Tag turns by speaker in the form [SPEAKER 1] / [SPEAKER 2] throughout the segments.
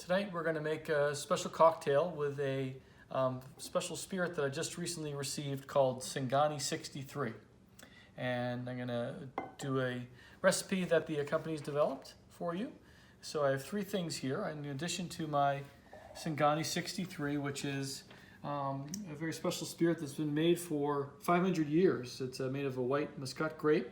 [SPEAKER 1] Tonight we're going to make a special cocktail with a special spirit that I just recently received called Singani 63. And I'm going to do a recipe that the company's developed for you. So I have three things here in addition to my Singani 63, which is a very special spirit that's been made for 500 years. It's made of a White Muscat grape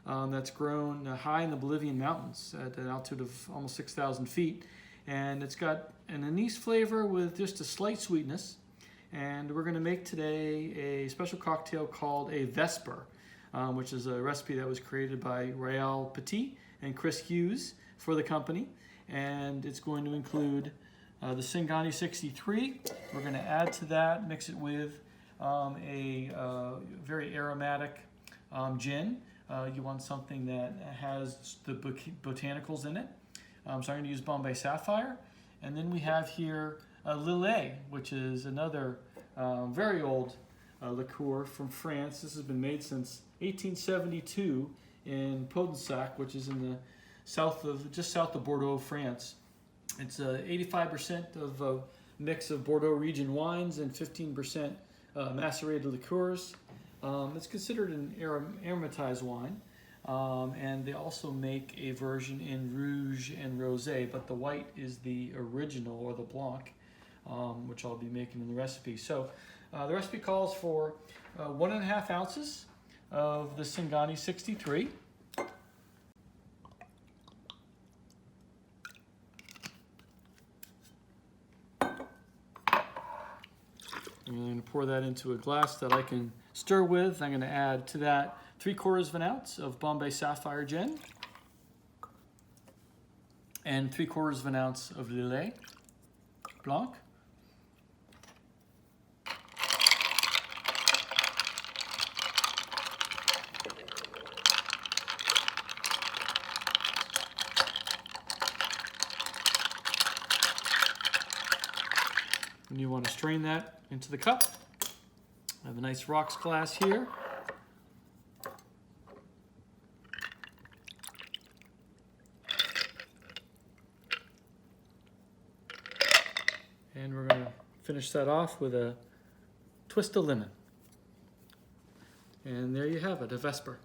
[SPEAKER 1] that's grown high in the Bolivian mountains at an altitude of almost 6,000 feet. And it's got an anise flavor with just a slight sweetness. And we're going to make today a special cocktail called a Vespar, which is a recipe that was created by Rael, Petit, and Hewes for the company. And it's going to include the Singani 63. We're going to add to that, mix it with a very aromatic gin. You want something that has the botanicals in it. So I'm going to use Bombay Sapphire. And then we have here Lillet, which is another very old liqueur from France. This has been made since 1872 in Podensac, which is in the just south of Bordeaux, France. It's 85% of a mix of Bordeaux region wines and 15% macerated liqueurs. It's considered an aromatized wine. And they also make a version in Rouge and Rose, but the white is the original, or the Blanc, which I'll be making in the recipe. So the recipe calls for 1.5 ounces of the Singani 63. I'm going to pour that into a glass that I can stir with. I'm going to add to that 3/4 of an ounce of Bombay Sapphire gin and 3/4 of an ounce of Lillet Blanc. And you want to strain that into the cup. I have a nice rocks glass here. And we're going to finish that off with a twist of lemon. And there you have it, a Vespar.